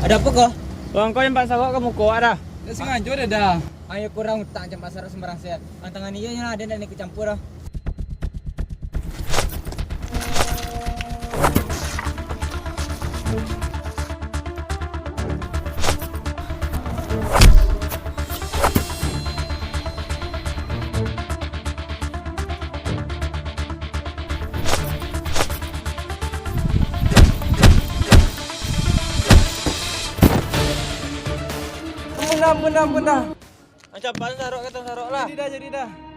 Ada apa kau? Bang, kau yang pak sarok kamu kuat dah. Dah sengaja dah. Ayo kurang tak jam pasar sembarang saya. Tangan iya nya ada nak ikut campur dah. Benar. Macam pak sarok kata sarok lah. Jadi dah.